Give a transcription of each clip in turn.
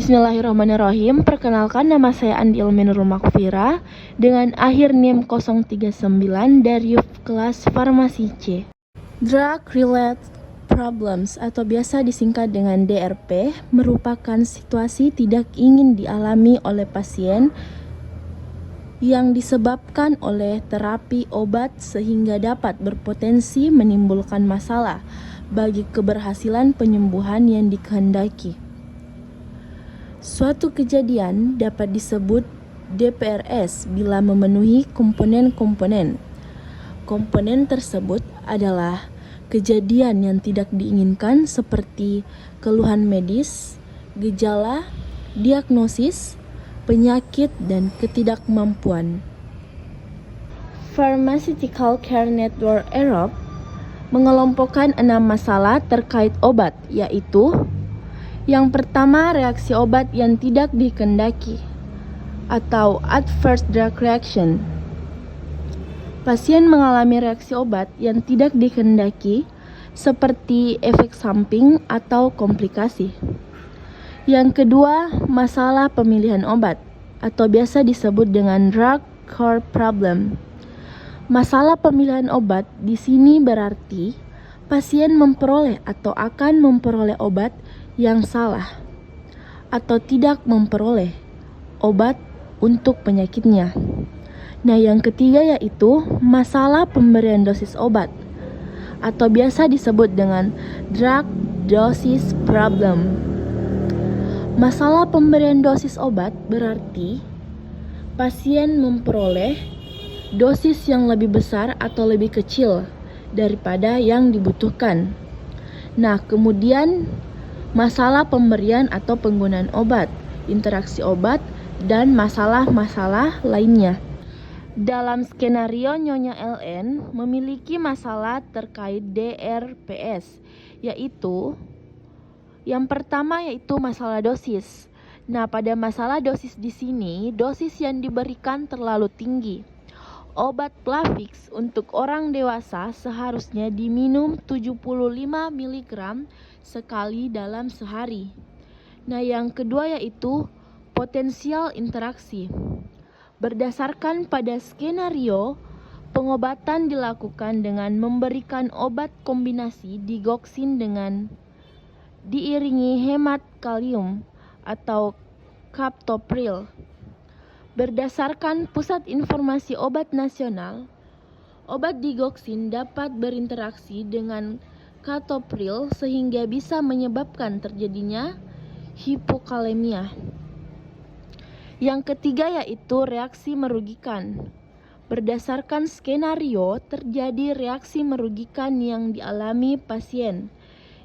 Bismillahirrahmanirrahim. Perkenalkan, nama saya Andi Ilminur Makfira dengan akhir NIM 039 dari kelas Farmasi C. Drug Related Problems atau biasa disingkat dengan DRP merupakan situasi tidak ingin dialami oleh pasien yang disebabkan oleh terapi obat sehingga dapat berpotensi menimbulkan masalah bagi keberhasilan penyembuhan yang dikehendaki. Suatu kejadian dapat disebut DPRS bila memenuhi komponen-komponen. Komponen tersebut adalah kejadian yang tidak diinginkan seperti keluhan medis, gejala, diagnosis, penyakit, dan ketidakmampuan. Pharmaceutical Care Network Europe mengelompokkan 6 masalah terkait obat, yaitu yang pertama, reaksi obat yang tidak dikehendaki atau adverse drug reaction. Pasien mengalami reaksi obat yang tidak dikehendaki seperti efek samping atau komplikasi. Yang kedua, masalah pemilihan obat atau biasa disebut dengan drug core problem. Masalah pemilihan obat di sini berarti pasien memperoleh atau akan memperoleh obat yang salah atau tidak memperoleh obat untuk penyakitnya. Nah, yang ketiga yaitu masalah pemberian dosis obat atau biasa disebut dengan drug dosage problem. Masalah pemberian dosis obat berarti pasien memperoleh dosis yang lebih besar atau lebih kecil daripada yang dibutuhkan. Nah, kemudian masalah pemberian atau penggunaan obat, interaksi obat, dan masalah-masalah lainnya. Dalam skenario Nyonya LN memiliki masalah terkait DRPS, yaitu yang pertama yaitu masalah dosis. Nah, pada masalah dosis di sini, dosis yang diberikan terlalu tinggi. Obat Plavix untuk orang dewasa seharusnya diminum 75 mg sekali dalam sehari. Nah, yang kedua yaitu potensial interaksi. Berdasarkan pada skenario, pengobatan dilakukan dengan memberikan obat kombinasi digoxin dengan diiringi hemat kalium atau captopril. Berdasarkan Pusat Informasi Obat Nasional, obat digoxin dapat berinteraksi dengan captopril sehingga bisa menyebabkan terjadinya hipokalemia. Yang ketiga yaitu reaksi merugikan. Berdasarkan skenario, terjadi reaksi merugikan yang dialami pasien,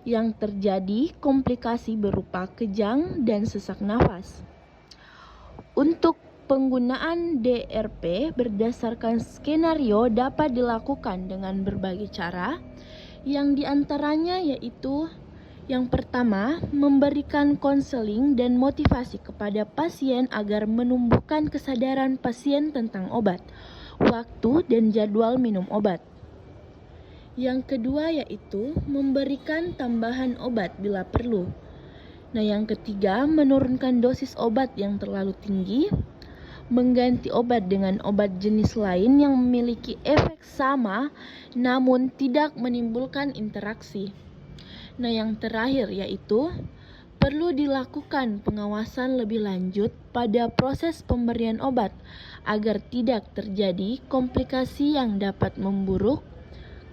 yang terjadi komplikasi berupa kejang dan sesak nafas. Untuk penggunaan DRP berdasarkan skenario dapat dilakukan dengan berbagai cara, yang diantaranya yaitu yang pertama, memberikan konseling dan motivasi kepada pasien agar menumbuhkan kesadaran pasien tentang obat, waktu, dan jadwal minum obat. Yang kedua yaitu memberikan tambahan obat bila perlu. Nah, yang ketiga, menurunkan dosis obat yang terlalu tinggi, mengganti obat dengan obat jenis lain yang memiliki efek sama namun tidak menimbulkan interaksi. Nah, yang terakhir yaitu perlu dilakukan pengawasan lebih lanjut pada proses pemberian obat agar tidak terjadi komplikasi yang dapat memburuk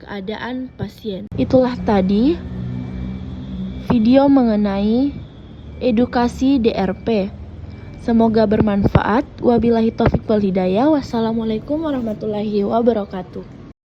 keadaan pasien. Itulah tadi video mengenai edukasi DRP. Semoga bermanfaat. Wabillahi taufiq wal hidayah. Wassalamualaikum warahmatullahi wabarakatuh.